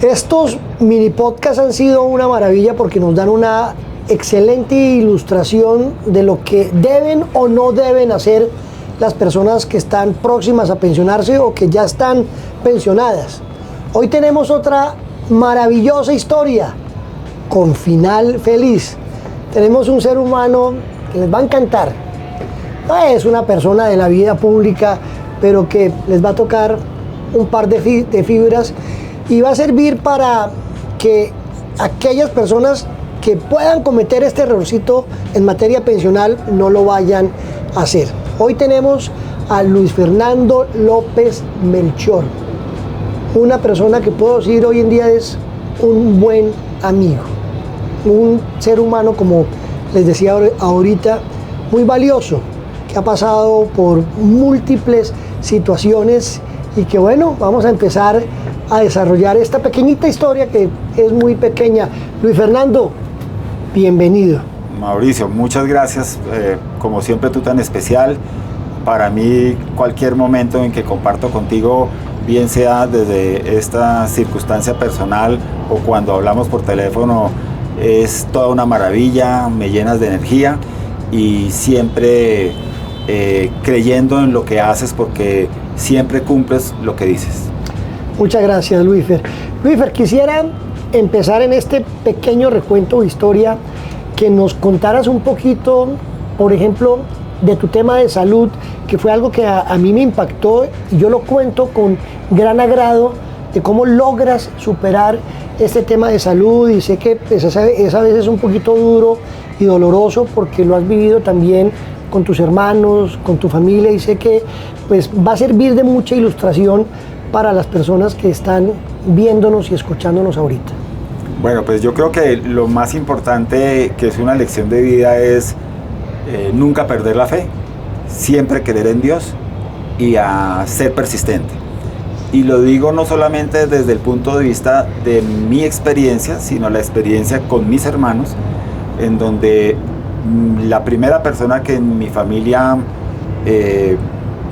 Estos mini podcasts han sido una maravilla porque nos dan una excelente ilustración de lo que deben o no deben hacer las personas que están próximas a pensionarse o que ya están pensionadas. Hoy tenemos otra maravillosa historia con final feliz. Tenemos un ser humano que les va a encantar. No es una persona de la vida pública, pero que les va a tocar un par de fibras y va a servir para que aquellas personas que puedan cometer este errorcito en materia pensional no lo vayan a hacer. Hoy tenemos a Luis Fernando López Melchor, una persona que puedo decir hoy en día es un buen amigo, un ser humano, como les decía ahorita, muy valioso, que ha pasado por múltiples situaciones y que bueno, vamos a empezar a desarrollar esta pequeñita historia que es muy pequeña. Luis Fernando, bienvenido. Mauricio, muchas gracias, como siempre tú tan especial. Para mí cualquier momento en que comparto contigo, bien sea desde esta circunstancia personal o cuando hablamos por teléfono, es toda una maravilla, me llenas de energía y siempre creyendo en lo que haces porque siempre cumples lo que dices. Muchas gracias, Luisfer. Luisfer, quisiera empezar en este pequeño recuento de historia que nos contaras un poquito, por ejemplo, de tu tema de salud, que fue algo que a mí me impactó y yo lo cuento con gran agrado de cómo logras superar este tema de salud y sé que pues, esa vez es un poquito duro y doloroso porque lo has vivido también con tus hermanos, con tu familia y sé que pues, va a servir de mucha ilustración para las personas que están viéndonos y escuchándonos ahorita. Bueno, pues yo creo que lo más importante que es una lección de vida es nunca perder la fe, siempre creer en Dios y a ser persistente. Y lo digo no solamente desde el punto de vista de mi experiencia, sino la experiencia con mis hermanos, en donde la primera persona que en mi familia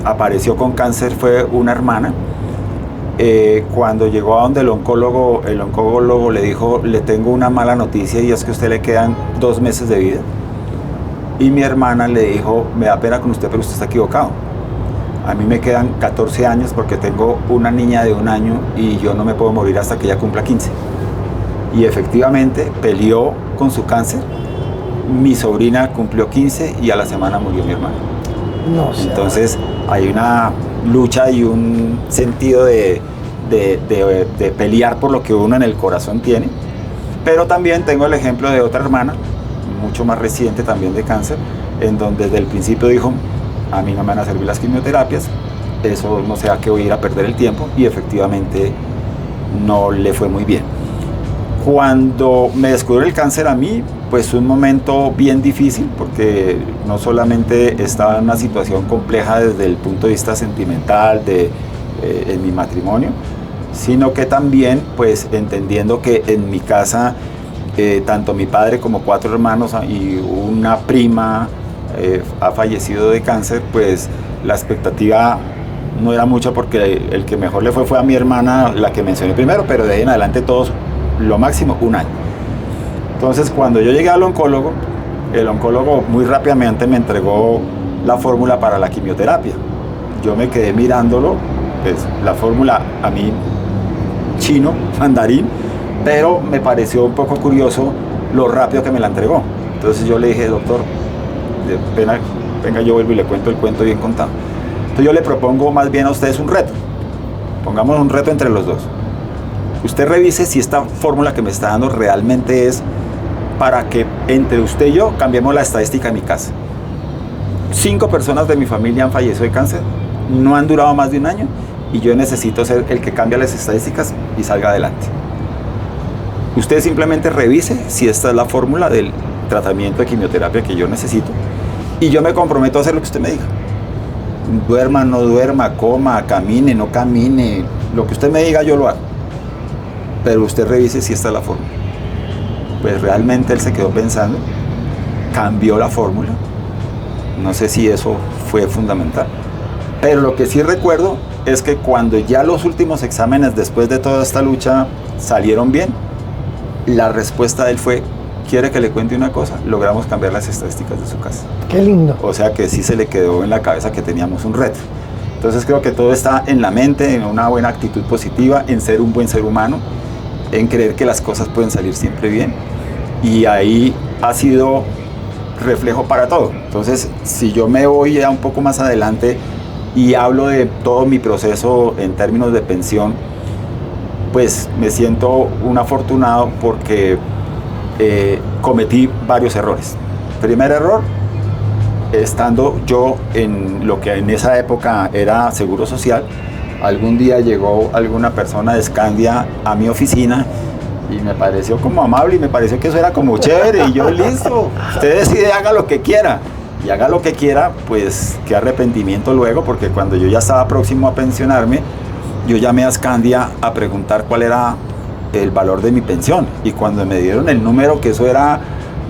apareció con cáncer fue una hermana. Cuando llegó a donde el oncólogo le dijo, le tengo una mala noticia y es que a usted le quedan 2 meses de vida. Y mi hermana le dijo, me da pena con usted, pero usted está equivocado. A mí me quedan 14 años porque tengo una niña de 1 año y yo no me puedo morir hasta que ella cumpla 15. Y efectivamente peleó con su cáncer. Mi sobrina cumplió 15 y a la semana murió mi hermana. No, entonces hay una lucha y un sentido de pelear por lo que uno en el corazón tiene. Pero también tengo el ejemplo de otra hermana, mucho más reciente también de cáncer, en donde desde el principio dijo, a mí no me van a servir las quimioterapias, eso no sé a qué voy a ir a perder el tiempo, y efectivamente no le fue muy bien. Cuando me descubrió el cáncer a mí, pues un momento bien difícil, porque no solamente estaba en una situación compleja desde el punto de vista sentimental en mi matrimonio, sino que también pues entendiendo que en mi casa tanto mi padre como 4 hermanos y una prima ha fallecido de cáncer, pues la expectativa no era mucha porque el que mejor le fue a mi hermana, la que mencioné primero, pero de ahí en adelante todos lo máximo 1 año. Entonces cuando yo llegué al oncólogo, el oncólogo muy rápidamente me entregó la fórmula para la quimioterapia. Yo me quedé mirándolo, pues la fórmula a mí chino, mandarín, pero me pareció un poco curioso lo rápido que me la entregó. Entonces yo le dije, doctor, de pena, venga, yo vuelvo y le cuento el cuento bien contado. Entonces yo le propongo más bien a ustedes un reto. Pongamos un reto entre los dos. Usted revise si esta fórmula que me está dando realmente es para que entre usted y yo cambiemos la estadística en mi casa. 5 personas de mi familia han fallecido de cáncer, no han durado más de 1 año y yo necesito ser el que cambia las estadísticas y salga adelante. Usted simplemente revise si esta es la fórmula del tratamiento de quimioterapia que yo necesito y yo me comprometo a hacer lo que usted me diga. Duerma, no duerma, coma, camine, no camine, lo que usted me diga yo lo hago. Pero usted revise si esta es la fórmula. Pues realmente él se quedó pensando, cambió la fórmula, no sé si eso fue fundamental, pero lo que sí recuerdo es que cuando ya los últimos exámenes después de toda esta lucha salieron bien, la respuesta de él fue: ¿quiere que le cuente una cosa? Logramos cambiar las estadísticas de su casa. Qué lindo. O sea que sí se le quedó en la cabeza que teníamos un reto. Entonces creo que todo está en la mente, en una buena actitud positiva, en ser un buen ser humano, en creer que las cosas pueden salir siempre bien. Y ahí ha sido reflejo para todo. Entonces, si yo me voy ya un poco más adelante y hablo de todo mi proceso en términos de pensión, pues me siento un afortunado porque cometí varios errores. Primer error, estando yo en lo que en esa época era Seguro Social, algún día llegó alguna persona de Scandia a mi oficina y me pareció como amable y me pareció que eso era como chévere, y yo: listo, usted decide, haga lo que quiera. Y haga lo que quiera, pues qué arrepentimiento luego, porque cuando yo ya estaba próximo a pensionarme, yo llamé a Scandia a preguntar cuál era el valor de mi pensión, y cuando me dieron el número, que eso era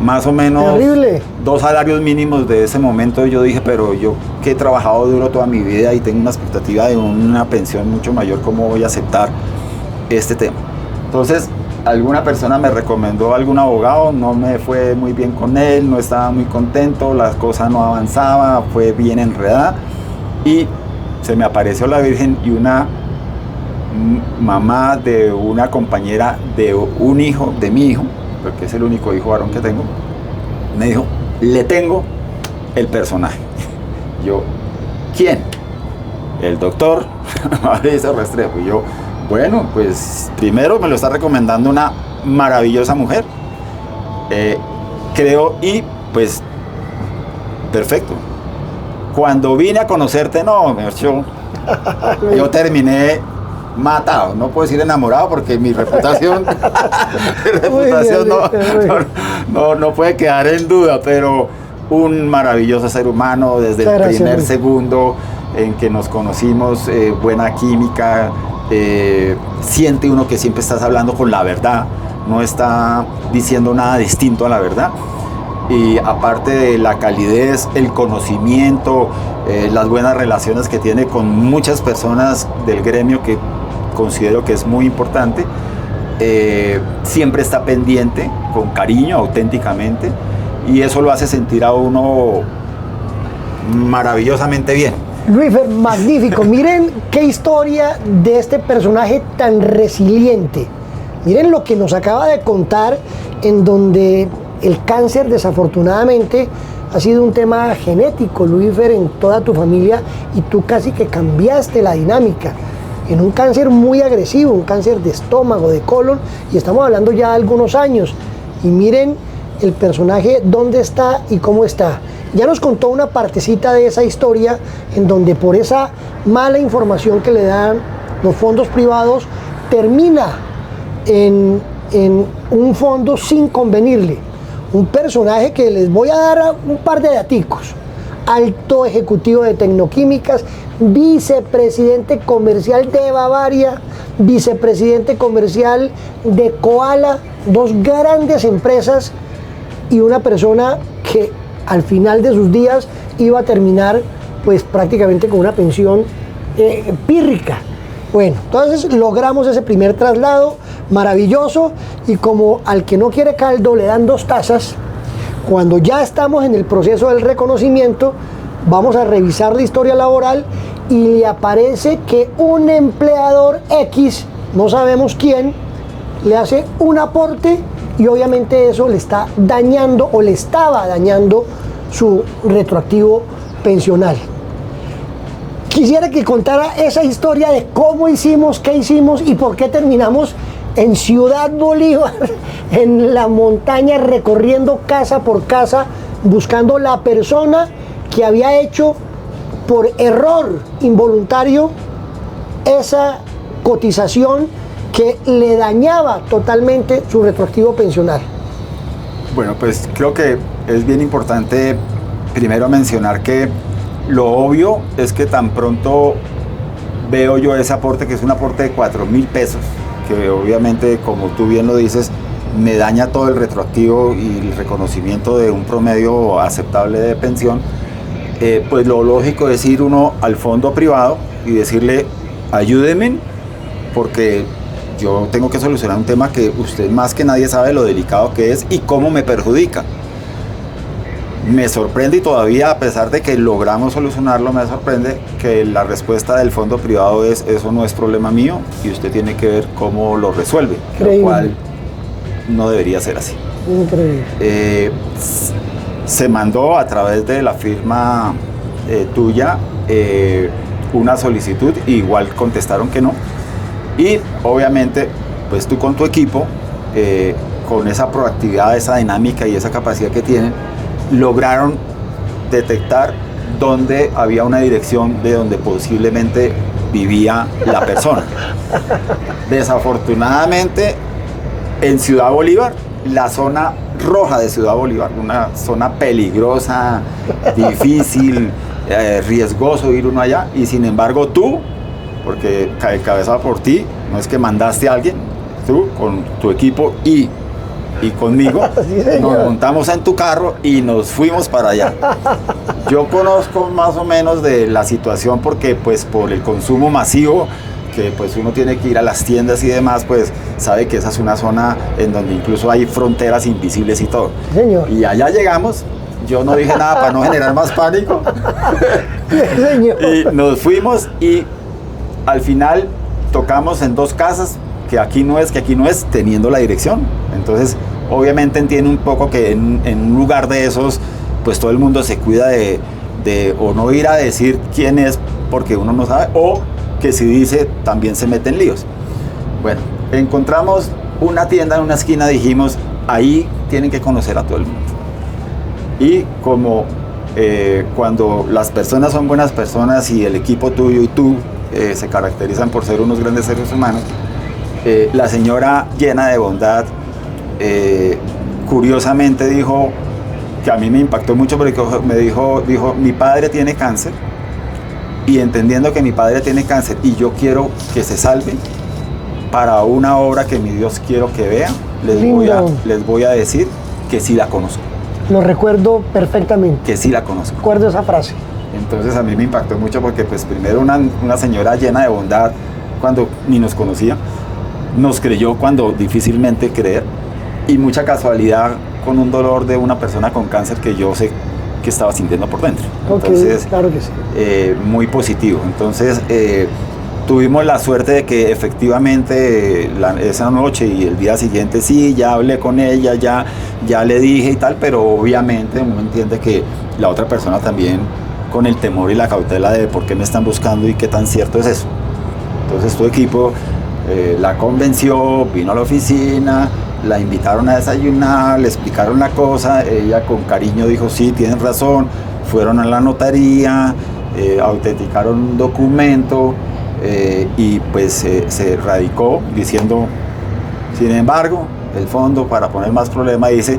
más o menos terrible, 2 salarios mínimos de ese momento, yo dije: pero yo que he trabajado duro toda mi vida y tengo una expectativa de una pensión mucho mayor, ¿cómo voy a aceptar este tema? Entonces, alguna persona me recomendó a algún abogado, no me fue muy bien con él, no estaba muy contento, las cosas no avanzaban, fue bien enredada, y se me apareció la Virgen, y una mamá de una compañera de un hijo, de mi hijo, porque es el único hijo varón que tengo, me dijo: le tengo el personaje. Yo: ¿quién? El doctor Mauricio Restrepo. Y yo: bueno, pues primero me lo está recomendando una maravillosa mujer, creo, y pues perfecto. Cuando vine a conocerte, no, yo terminé matado, no puedo decir enamorado porque mi reputación, no puede quedar en duda, pero un maravilloso ser humano desde el primer segundo en que nos conocimos, buena química, siente uno que siempre estás hablando con la verdad, no está diciendo nada distinto a la verdad. Y aparte de la calidez, el conocimiento, las buenas relaciones que tiene con muchas personas del gremio, que considero que es muy importante, siempre está pendiente, con cariño, auténticamente, y eso lo hace sentir a uno maravillosamente bien. Luífer, magnífico. Miren qué historia de este personaje tan resiliente. Miren lo que nos acaba de contar, en donde el cáncer desafortunadamente ha sido un tema genético, Luífer, en toda tu familia, y tú casi que cambiaste la dinámica en un cáncer muy agresivo, un cáncer de estómago, de colon, y estamos hablando ya de algunos años. Y miren el personaje dónde está y cómo está. Ya nos contó una partecita de esa historia, en donde por esa mala información que le dan los fondos privados, termina en un fondo sin convenirle. Un personaje que les voy a dar un par de daticos: alto ejecutivo de Tecnoquímicas, vicepresidente comercial de Bavaria, vicepresidente comercial de Koala, 2 grandes empresas, y una persona que al final de sus días iba a terminar pues prácticamente con una pensión pírrica. Bueno, entonces logramos ese primer traslado maravilloso, y como al que no quiere caldo le dan 2 tazas, cuando ya estamos en el proceso del reconocimiento, vamos a revisar la historia laboral y le aparece que un empleador X, no sabemos quién, le hace un aporte, y obviamente eso le está dañando, o le estaba dañando, su retroactivo pensional. Quisiera que contara esa historia de cómo hicimos, qué hicimos y por qué terminamos en Ciudad Bolívar, en la montaña, recorriendo casa por casa, buscando la persona que había hecho por error involuntario esa cotización que le dañaba totalmente su retroactivo pensional. Bueno, pues creo que es bien importante primero mencionar que lo obvio es que tan pronto veo yo ese aporte, que es un aporte de 4.000 pesos, que obviamente, como tú bien lo dices, me daña todo el retroactivo y el reconocimiento de un promedio aceptable de pensión, pues lo lógico es ir uno al fondo privado y decirle: ayúdenme porque yo tengo que solucionar un tema que usted más que nadie sabe lo delicado que es y cómo me perjudica. Me sorprende y todavía, a pesar de que logramos solucionarlo, me sorprende que la respuesta del fondo privado es: eso no es problema mío y usted tiene que ver cómo lo resuelve. Increíble. Lo cual no debería ser así. Increíble. Se mandó a través de la firma tuya una solicitud, igual contestaron que no. Y obviamente, pues tú con tu equipo, con esa proactividad, esa dinámica y esa capacidad que tienen, lograron detectar dónde había una dirección de donde posiblemente vivía la persona. Desafortunadamente, en Ciudad Bolívar, la zona roja de Ciudad Bolívar, una zona peligrosa, difícil, riesgoso ir uno allá, y sin embargo tú, porque encabezado por ti, no es que mandaste a alguien, tú con tu equipo y conmigo, sí, nos montamos en tu carro y nos fuimos para allá. Yo conozco más o menos de la situación porque pues por el consumo masivo, que pues uno tiene que ir a las tiendas y demás, pues sabe que esa es una zona en donde incluso hay fronteras invisibles y todo. Señor. Y allá llegamos, yo no dije nada para no generar más pánico. Señor. Y nos fuimos y al final tocamos en 2 casas, que aquí no es, teniendo la dirección. Entonces, obviamente entiende un poco que en un lugar de esos, pues todo el mundo se cuida de o no ir a decir quién es porque uno no sabe, o que si dice también se mete en líos. Bueno, encontramos una tienda en una esquina, dijimos, ahí tienen que conocer a todo el mundo. Y como cuando las personas son buenas personas y el equipo tuyo y tú se caracterizan por ser unos grandes seres humanos, la señora, llena de bondad, curiosamente dijo, que a mí me impactó mucho porque me dijo, mi padre tiene cáncer, y entendiendo que mi padre tiene cáncer y yo quiero que se salve, para una obra que mi Dios quiero que vea, les voy a decir que sí la conozco. Lo recuerdo perfectamente. Que sí la conozco. Recuerdo esa frase. Entonces a mí me impactó mucho porque pues primero una señora llena de bondad, cuando ni nos conocía, nos creyó cuando difícilmente creer, y mucha casualidad con un dolor de una persona con cáncer que yo sé que estaba sintiendo por dentro. Entonces, claro que sí. Muy positivo. Entonces tuvimos la suerte de que efectivamente esa noche y el día siguiente sí, ya hablé con ella, ya le dije y tal, pero obviamente uno entiende que la otra persona también, con el temor y la cautela de por qué me están buscando y qué tan cierto es eso. Entonces tu equipo la convenció, vino a la oficina, la invitaron a desayunar, le explicaron la cosa, ella con cariño dijo sí, tienen razón, fueron a la notaría, autenticaron un documento y pues se radicó diciendo, sin embargo, el fondo, para poner más problema, dice,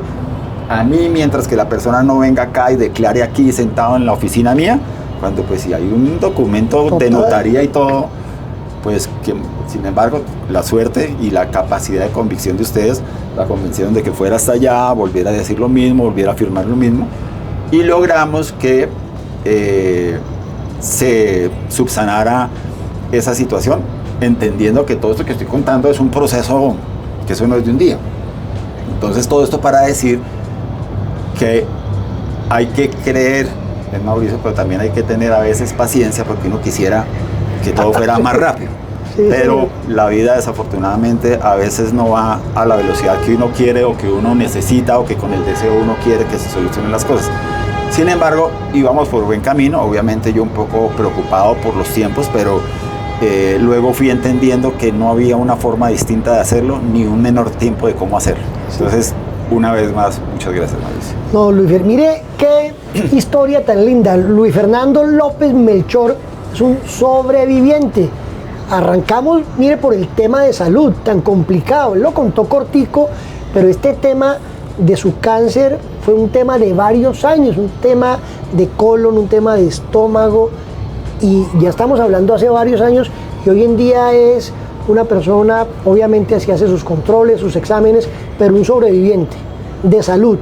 a mí mientras que la persona no venga acá y declare aquí sentado en la oficina mía, cuando pues si hay un documento de notaría y todo, pues que sin embargo la suerte y la capacidad de convicción de ustedes la convencieron de que fuera hasta allá, volviera a decir lo mismo, volviera a firmar lo mismo, y logramos que se subsanara esa situación, entendiendo que todo esto que estoy contando es un proceso, que eso no es de un día. Entonces todo esto para decir que hay que creer en Mauricio, pero también hay que tener a veces paciencia, porque uno quisiera que todo fuera más rápido. Sí, pero sí, la vida desafortunadamente a veces no va a la velocidad que uno quiere o que uno necesita o que con el deseo uno quiere que se solucionen las cosas. Sin embargo, íbamos por buen camino, obviamente yo un poco preocupado por los tiempos, pero luego fui entendiendo que no había una forma distinta de hacerlo ni un menor tiempo de cómo hacerlo. Entonces, una vez más, muchas gracias, Mauricio. No, Luis, mire qué historia tan linda. Luis Fernando López Melchor es un sobreviviente. Arrancamos, mire, por el tema de salud tan complicado. Él lo contó cortico, pero este tema de su cáncer fue un tema de varios años, un tema de colon, un tema de estómago, y ya estamos hablando hace varios años, y hoy en día es una persona, obviamente así hace sus controles, sus exámenes, pero un sobreviviente de salud.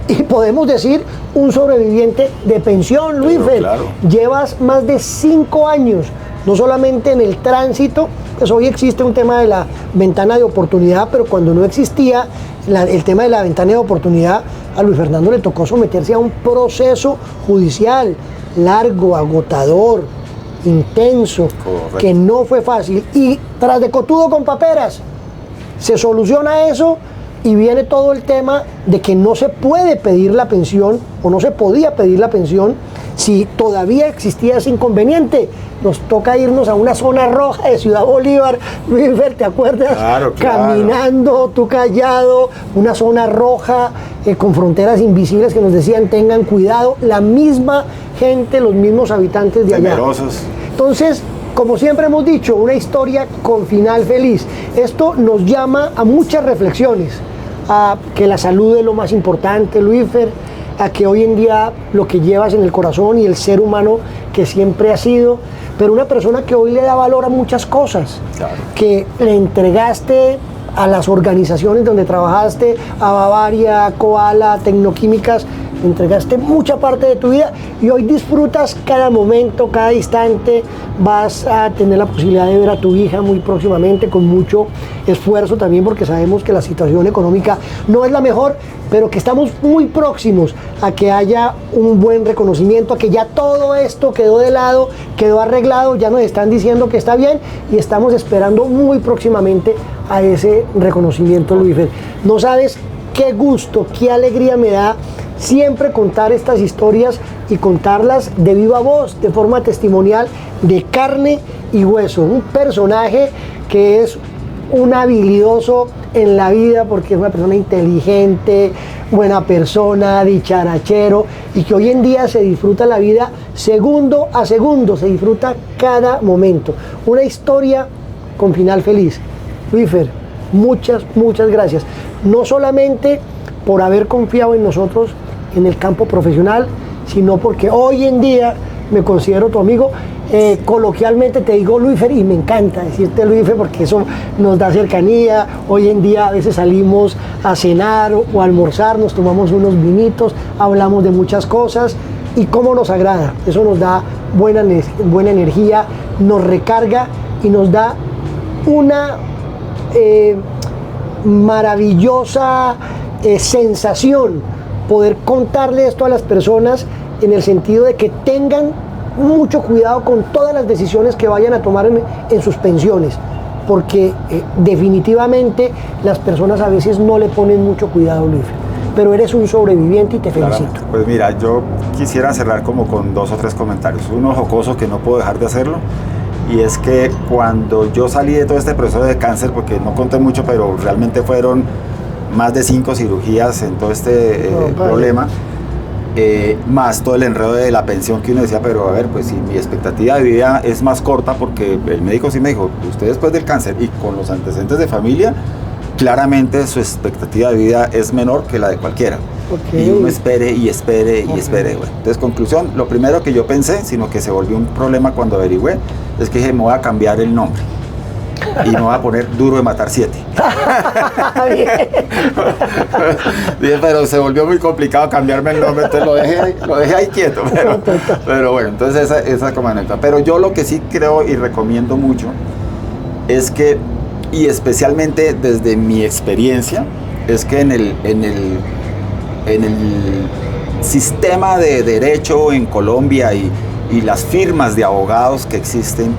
Y podemos decir un sobreviviente de pensión, Luis Fer. Claro. Llevas más de 5 años no solamente en el tránsito, pues hoy existe un tema de la ventana de oportunidad, pero cuando no existía el tema de la ventana de oportunidad, a Luis Fernando le tocó someterse a un proceso judicial largo, agotador, intenso, correcto, que no fue fácil, y tras de cotudo con paperas, se soluciona eso y viene todo el tema de que no se puede pedir la pensión o no se podía pedir la pensión si todavía existía ese inconveniente. Nos toca irnos a una zona roja de Ciudad Bolívar, Luisfer, ¿te acuerdas? Claro. Caminando, tú callado, una zona roja con fronteras invisibles que nos decían tengan cuidado, la misma gente, los mismos habitantes de allá. Temerosos. Entonces, como siempre hemos dicho, una historia con final feliz. Esto nos llama a muchas reflexiones, a que la salud es lo más importante, Luisfer, a que hoy en día lo que llevas en el corazón y el ser humano que siempre ha sido, pero una persona que hoy le da valor a muchas cosas, Claro. que le entregaste a las organizaciones donde trabajaste, a Bavaria, a Koala, a Tecnoquímicas, le entregaste mucha parte de tu vida y hoy disfrutas cada momento, cada instante. Vas a tener la posibilidad de ver a tu hija muy próximamente con mucho esfuerzo también, porque sabemos que la situación económica no es la mejor, pero que estamos muy próximos a que haya un buen reconocimiento, a que ya todo esto quedó de lado, quedó arreglado, ya nos están diciendo que está bien y estamos esperando muy próximamente a ese reconocimiento, Luisfer. No sabes qué gusto, qué alegría me da siempre contar estas historias y contarlas de viva voz, de forma testimonial, de carne y hueso. Un personaje que es un habilidoso en la vida porque es una persona inteligente, buena persona, dicharachero, y que hoy en día se disfruta la vida segundo a segundo, se disfruta cada momento. Una historia con final feliz. Luisfer, muchas gracias. No solamente por haber confiado en nosotros en el campo profesional, sino porque hoy en día me considero tu amigo. Coloquialmente te digo Luisfer y me encanta decirte Luisfer porque eso nos da cercanía. Hoy en día a veces salimos a cenar o a almorzar, nos tomamos unos vinitos, hablamos de muchas cosas y cómo nos agrada. Eso nos da buena energía, nos recarga y nos da una maravillosa sensación poder contarle esto a las personas, en el sentido de que tengan mucho cuidado con todas las decisiones que vayan a tomar en sus pensiones, porque definitivamente las personas a veces no le ponen mucho cuidado, Luis. Pero eres un sobreviviente y te felicito. Claro. Pues mira, yo quisiera cerrar como con 2 o 3 comentarios. Uno jocoso que no puedo dejar de hacerlo, y es que cuando yo salí de todo este proceso de cáncer, porque no conté mucho, pero realmente fueron más de 5 cirugías en todo este problema, más todo el enredo de la pensión, que uno decía, pero a ver, pues si mi expectativa de vida es más corta, porque el médico sí me dijo, usted después del cáncer y con los antecedentes de familia, claramente su expectativa de vida es menor que la de cualquiera. Okay. Y uno espere y espere y espere. Bueno, entonces, conclusión, lo primero que yo pensé, sino que se volvió un problema cuando averigüé, es que dije, me voy a cambiar el nombre y me voy a poner Duro de Matar 7. Dije, pero se volvió muy complicado cambiarme el nombre, entonces lo dejé ahí quieto. Pero bueno, entonces esa como anécdota. Pero yo lo que sí creo y recomiendo mucho es que, y especialmente desde mi experiencia, es que en el sistema de derecho en Colombia y las firmas de abogados que existen,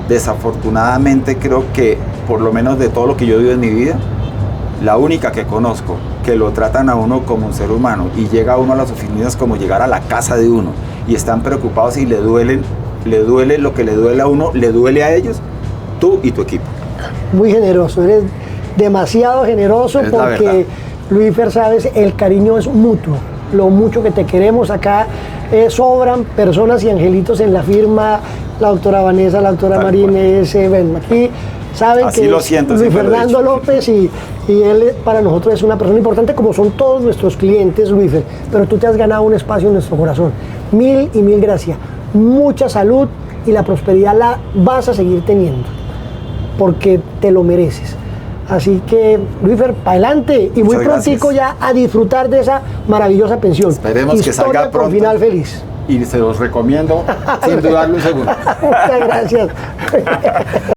desafortunadamente creo que, por lo menos de todo lo que yo vivo en mi vida, la única que conozco que lo tratan a uno como un ser humano y llega a uno a las oficinas como llegar a la casa de uno y están preocupados y le duele lo que le duele a uno, le duele a ellos, tú y tu equipo. Muy generoso, eres demasiado generoso, porque Luisfer, sabes, el cariño es mutuo, lo mucho que te queremos acá. Sobran personas y angelitos en la firma, la doctora Vanessa, la doctora Marínez, bueno, aquí saben así que lo siento, Luis Fernando López y él para nosotros es una persona importante, como son todos nuestros clientes, Luisfer, pero tú te has ganado un espacio en nuestro corazón. Mil y mil gracias, mucha salud y la prosperidad la vas a seguir teniendo, porque te lo mereces. Así que, Luisfer, para adelante y muy prontico ya a disfrutar de esa maravillosa pensión. Esperemos que salga pronto. Con final feliz. y se los recomiendo sin dudarlo un segundo. Muchas gracias.